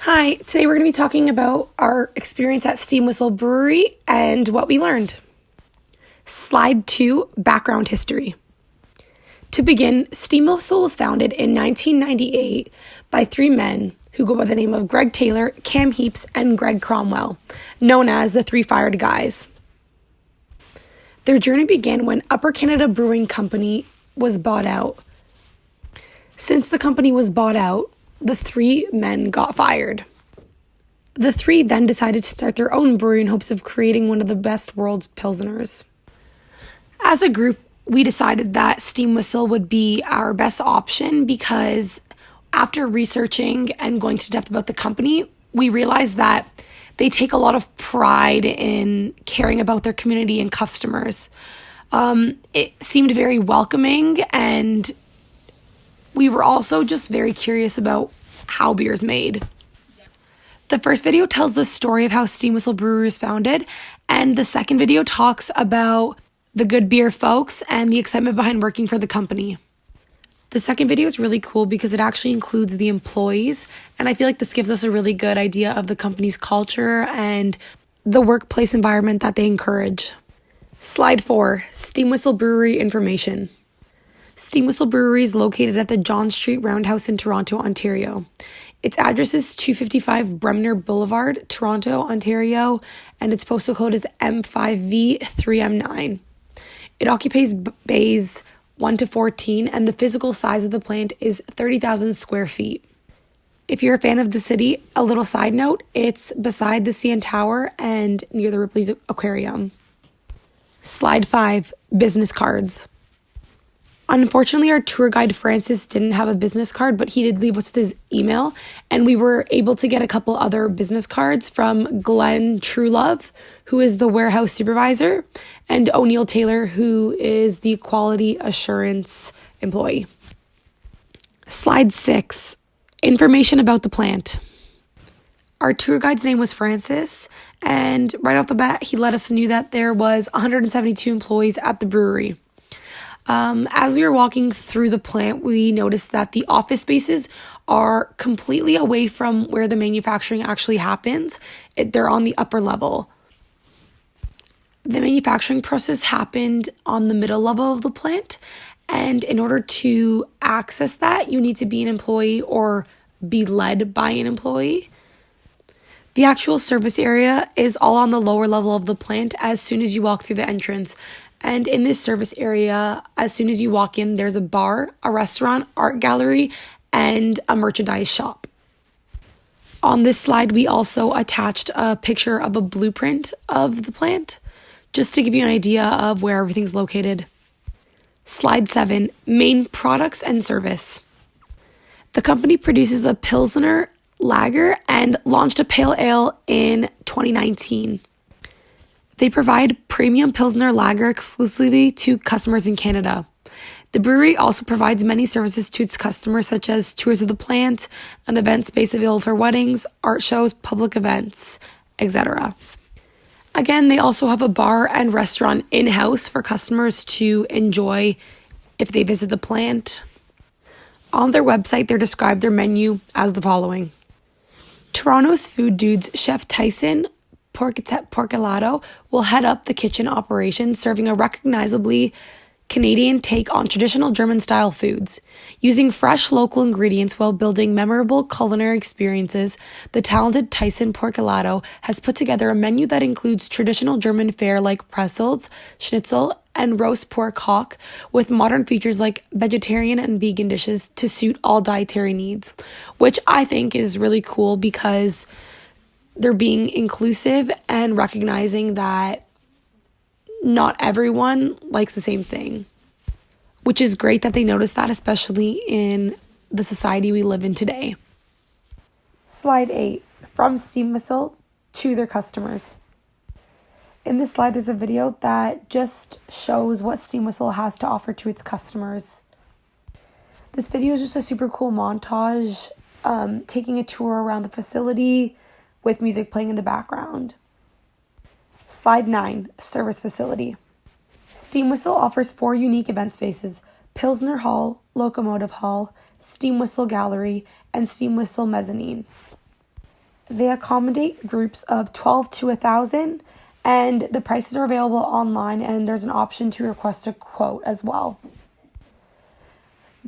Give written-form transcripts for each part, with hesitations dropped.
Hi, today we're going to be talking about our experience at Steam Whistle Brewery and what we learned. Slide 2, Background History. To begin, Steam Whistle was founded in 1998 by three men who go by the name of Greg Taylor, Cam Heaps, and Greg Cromwell, known as the Three Fired Guys. Their journey began when Upper Canada Brewing Company was bought out. Since the company was bought out, the three men got fired. The three then decided to start their own brewery in hopes of creating one of the best world's pilsners. As a group, we decided that Steam Whistle would be our best option because after researching and going to depth about the company, we realized that they take a lot of pride in caring about their community and customers. It seemed very welcoming, and we were also just very curious about how beer is made. The first video tells the story of how Steam Whistle Brewery was founded, and the second video talks about the good beer folks and the excitement behind working for the company. The second video is really cool because it actually includes the employees, and I feel like this gives us a really good idea of the company's culture and the workplace environment that they encourage. Slide 4, Steam Whistle Brewery information. Steam Whistle Brewery is located at the John Street Roundhouse in Toronto, Ontario. Its address is 255 Bremner Boulevard, Toronto, Ontario, and its postal code is M5V3M9. It occupies bays 1 to 14, and the physical size of the plant is 30,000 square feet. If you're a fan of the city, a little side note, it's beside the CN Tower and near the Ripley's Aquarium. Slide 5, business cards. Unfortunately, our tour guide Francis didn't have a business card, but he did leave us with his email, and we were able to get a couple other business cards from Glenn Truelove, who is the warehouse supervisor, and O'Neill Taylor, who is the quality assurance employee. Slide 6, information about the plant. Our tour guide's name was Francis, and right off the bat, he let us know that there was 172 employees at the brewery. As we were walking through the plant, we noticed that the office spaces are completely away from where the manufacturing actually happens. They're on the upper level. The manufacturing process happened on the middle level of the plant, and in order to access that, you need to be an employee or be led by an employee. The actual service area is all on the lower level of the plant as soon as you walk through the entrance. And in this service area, as soon as you walk in, there's a bar, a restaurant, art gallery, and a merchandise shop. On this slide, we also attached a picture of a blueprint of the plant, just to give you an idea of where everything's located. Slide 7, main products and service. The company produces a Pilsner lager and launched a pale ale in 2019. They provide premium Pilsner lager exclusively to customers in Canada. The brewery also provides many services to its customers, such as tours of the plant, an event space available for weddings, art shows, public events, etc. Again, they also have a bar and restaurant in-house for customers to enjoy if they visit the plant. On their website, they describe their menu as the following. Toronto's food dudes, Chef Tyson Porcelato will head up the kitchen operation, serving a recognizably Canadian take on traditional German-style foods. Using fresh local ingredients while building memorable culinary experiences, the talented Tyson Porcelato has put together a menu that includes traditional German fare like pretzels, schnitzel, and roast pork hock, with modern features like vegetarian and vegan dishes to suit all dietary needs, which I think is really cool because they're being inclusive and recognizing that not everyone likes the same thing, which is great that they notice that, especially in the society we live in today. Slide 8, from Steam Whistle to their customers. In this slide, there's a video that just shows what Steam Whistle has to offer to its customers. This video is just a super cool montage, taking a tour around the facility, with music playing in the background. Slide 9, service facility. Steam Whistle offers 4 unique event spaces: Pilsner Hall, Locomotive Hall, Steam Whistle Gallery, and Steam Whistle Mezzanine. They accommodate groups of 12 to 1,000, and the prices are available online, and there's an option to request a quote as well.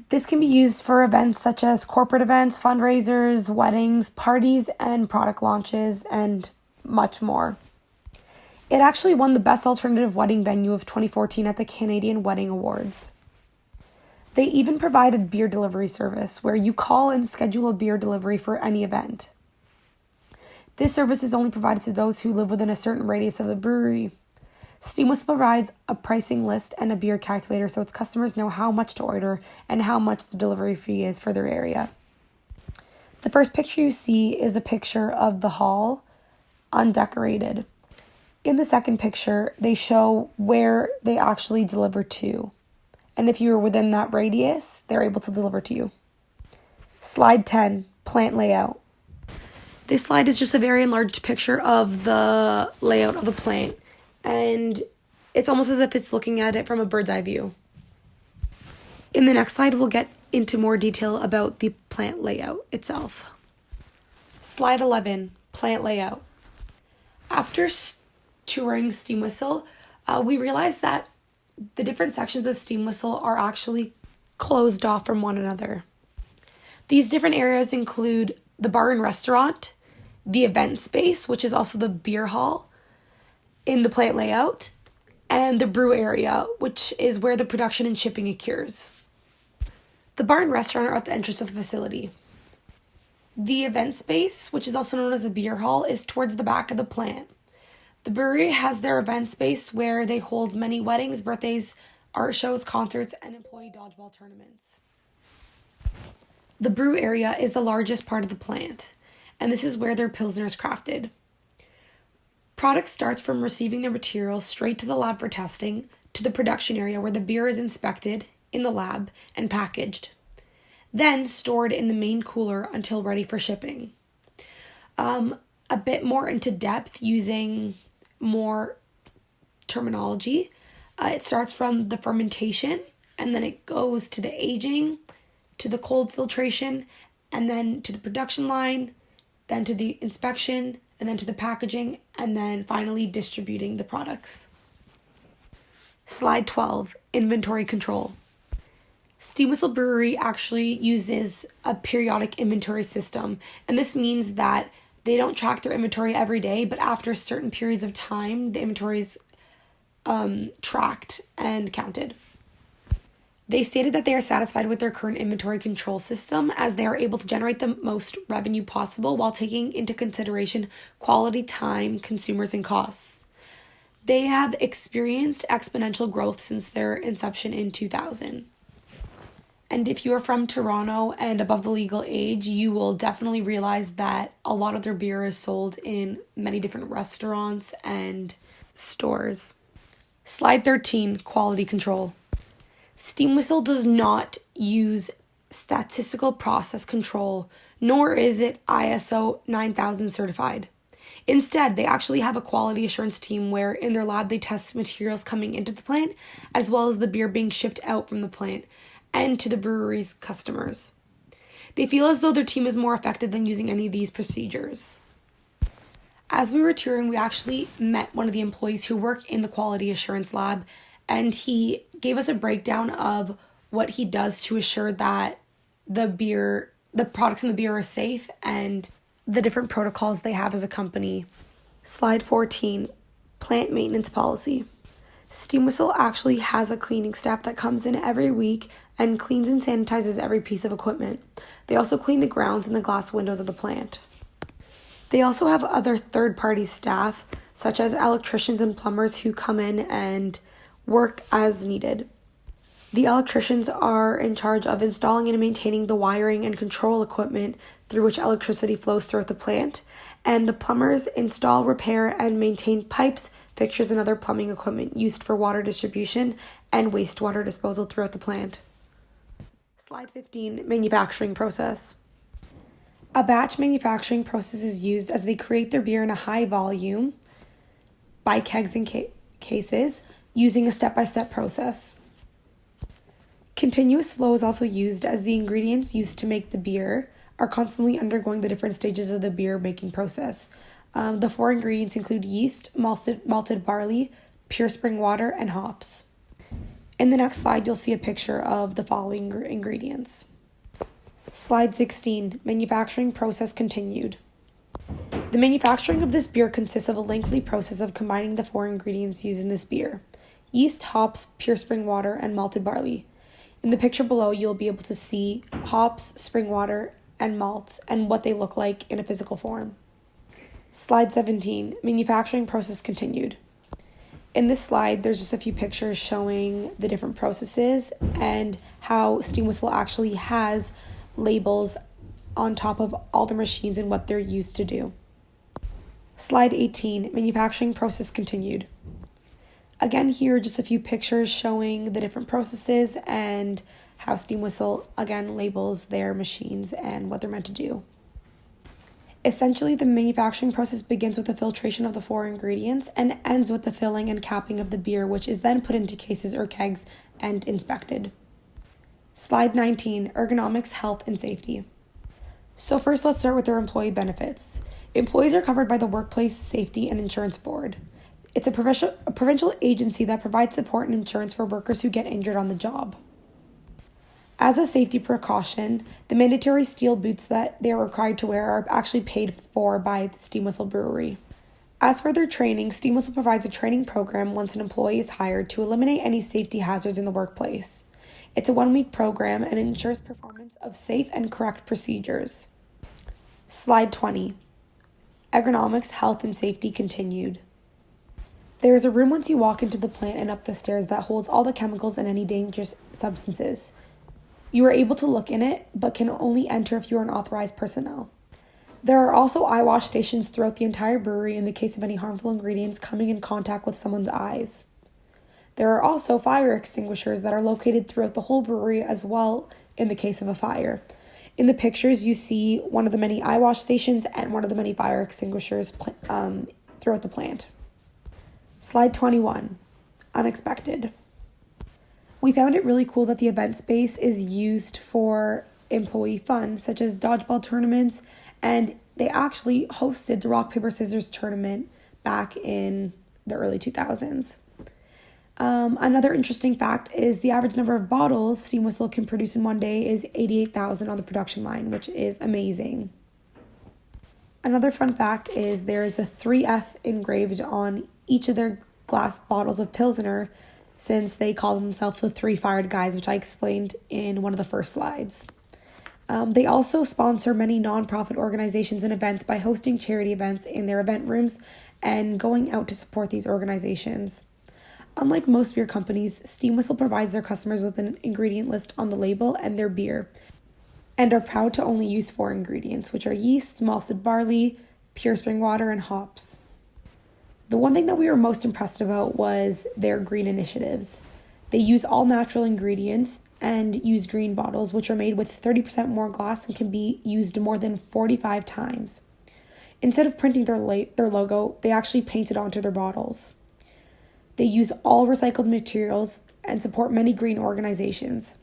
This can be used for events such as corporate events, fundraisers, weddings, parties, and product launches, and much more. It actually won the Best Alternative Wedding Venue of 2014 at the Canadian Wedding Awards. They even provided beer delivery service where you call and schedule a beer delivery for any event. This service is only provided to those who live within a certain radius of the brewery. Steam Whistle provides a pricing list and a beer calculator so its customers know how much to order and how much the delivery fee is for their area. The first picture you see is a picture of the hall, undecorated. In the second picture, they show where they actually deliver to. And if you're within that radius, they're able to deliver to you. Slide 10, plant layout. This slide is just a very enlarged picture of the layout of the plant. And it's almost as if it's looking at it from a bird's eye view. In the next slide, we'll get into more detail about the plant layout itself. Slide 11, plant layout. After touring Steam Whistle, we realized that the different sections of Steam Whistle are actually closed off from one another. These different areas include the bar and restaurant, the event space, which is also the beer hall in the plant layout, and the brew area, which is where the production and shipping occurs. The bar and restaurant are at the entrance of the facility. The event space, which is also known as the beer hall, is towards the back of the plant. The brewery has their event space where they hold many weddings, birthdays, art shows, concerts, and employee dodgeball tournaments. The brew area is the largest part of the plant, and this is where their Pilsner is crafted. Product starts from receiving the material straight to the lab for testing, to the production area where the beer is inspected in the lab and packaged, then stored in the main cooler until ready for shipping. A bit more into depth using more terminology. It starts from the fermentation, and then it goes to the aging, to the cold filtration, and then to the production line, then to the inspection, and then to the packaging, and then finally distributing the products. Slide 12, inventory control. Steam Whistle Brewery actually uses a periodic inventory system, and this means that they don't track their inventory every day, but after certain periods of time, the inventory is tracked and counted. They stated that they are satisfied with their current inventory control system as they are able to generate the most revenue possible while taking into consideration quality, time, consumers, and costs. They have experienced exponential growth since their inception in 2000. And if you're from Toronto and above the legal age, you will definitely realize that a lot of their beer is sold in many different restaurants and stores. Slide 13, quality control. Steam Whistle does not use statistical process control, nor is it ISO 9000 certified. Instead, they actually have a quality assurance team where in their lab they test materials coming into the plant as well as the beer being shipped out from the plant and to the brewery's customers. They feel as though their team is more effective than using any of these procedures. As we were touring, we actually met one of the employees who work in the quality assurance lab, and he gave us a breakdown of what he does to assure that the products in the beer are safe and the different protocols they have as a company. Slide 14, plant maintenance policy. Steam Whistle actually has a cleaning staff that comes in every week and cleans and sanitizes every piece of equipment. They also clean the grounds and the glass windows of the plant. They also have other third-party staff, such as electricians and plumbers who come in and work as needed. The electricians are in charge of installing and maintaining the wiring and control equipment through which electricity flows throughout the plant, and the plumbers install, repair, and maintain pipes, fixtures, and other plumbing equipment used for water distribution and wastewater disposal throughout the plant. Slide 15, manufacturing process. A batch manufacturing process is used as they create their beer in a high volume by kegs and cases using a step-by-step process. Continuous flow is also used as the ingredients used to make the beer are constantly undergoing the different stages of the beer making process. The 4 ingredients include yeast, malted barley, pure spring water, and hops. In the next slide, you'll see a picture of the following ingredients. Slide 16, manufacturing process continued. The manufacturing of this beer consists of a lengthy process of combining the 4 ingredients used in this beer: yeast, hops, pure spring water, and malted barley. In the picture below, you'll be able to see hops, spring water, and malt, and what they look like in a physical form. Slide 17, manufacturing process continued. In this slide, there's just a few pictures showing the different processes and how Steam Whistle actually has labels on top of all the machines and what they're used to do. Slide 18, manufacturing process continued. Again, here are just a few pictures showing the different processes and how Steam Whistle, again, labels their machines and what they're meant to do. Essentially, the manufacturing process begins with the filtration of the 4 ingredients and ends with the filling and capping of the beer, which is then put into cases or kegs and inspected. Slide 19, ergonomics, health, and safety. So first, let's start with their employee benefits. Employees are covered by the Workplace Safety and Insurance Board. It's a provincial agency that provides support and insurance for workers who get injured on the job. As a safety precaution, the mandatory steel boots that they are required to wear are actually paid for by the Steam Whistle Brewery. As for their training, Steam Whistle provides a training program once an employee is hired to eliminate any safety hazards in the workplace. It's a 1-week program and ensures performance of safe and correct procedures. Slide 20. Ergonomics, health, and safety continued. There is a room once you walk into the plant and up the stairs that holds all the chemicals and any dangerous substances. You are able to look in it, but can only enter if you are an authorized personnel. There are also eye wash stations throughout the entire brewery in the case of any harmful ingredients coming in contact with someone's eyes. There are also fire extinguishers that are located throughout the whole brewery as well in the case of a fire. In the pictures, you see one of the many eye wash stations and one of the many fire extinguishers throughout the plant. Slide 21, unexpected. We found it really cool that the event space is used for employee fun, such as dodgeball tournaments, and they actually hosted the rock, paper, scissors tournament back in the early 2000s. Another interesting fact is the average number of bottles Steam Whistle can produce in one day is 88,000 on the production line, which is amazing. Another fun fact is there is a 3F engraved on each of their glass bottles of Pilsner, since they call themselves the 3 Fired Guys, which I explained in one of the first slides. They also sponsor many nonprofit organizations and events by hosting charity events in their event rooms and going out to support these organizations. Unlike most beer companies, Steam Whistle provides their customers with an ingredient list on the label and their beer, and are proud to only use 4 ingredients, which are yeast, malted barley, pure spring water, and hops. The one thing that we were most impressed about was their green initiatives. They use all natural ingredients and use green bottles, which are made with 30% more glass and can be used more than 45 times. Instead of printing their logo, they actually paint it onto their bottles. They use all recycled materials and support many green organizations.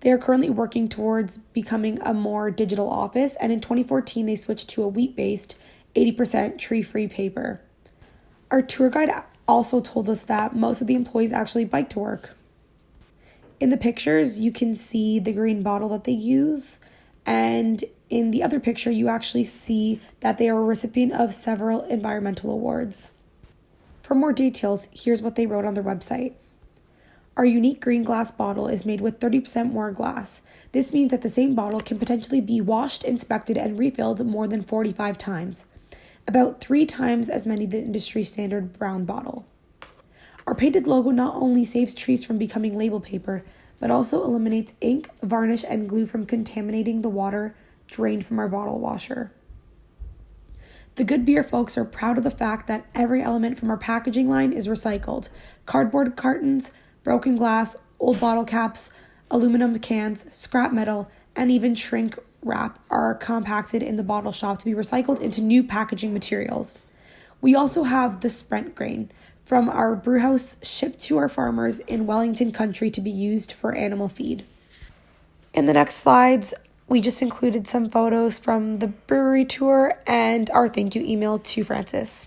They are currently working towards becoming a more digital office, and in 2014 they switched to a wheat-based 80% tree-free paper. Our tour guide also told us that most of the employees actually bike to work. In the pictures, you can see the green bottle that they use, and in the other picture, you actually see that they are a recipient of several environmental awards. For more details, here's what they wrote on their website. Our unique green glass bottle is made with 30% more glass. This means that the same bottle can potentially be washed, inspected, and refilled more than 45 times. About 3 times as many the industry standard brown bottle. Our painted logo not only saves trees from becoming label paper, but also eliminates ink, varnish, and glue from contaminating the water drained from our bottle washer. The Good Beer folks are proud of the fact that every element from our packaging line is recycled. Cardboard cartons, broken glass, old bottle caps, aluminum cans, scrap metal, and even shrink wrap are compacted in the bottle shop to be recycled into new packaging materials. We also have the Sprent grain from our brewhouse shipped to our farmers in Wellington country to be used for animal feed. In the next slides, we just included some photos from the brewery tour and our thank you email to Francis.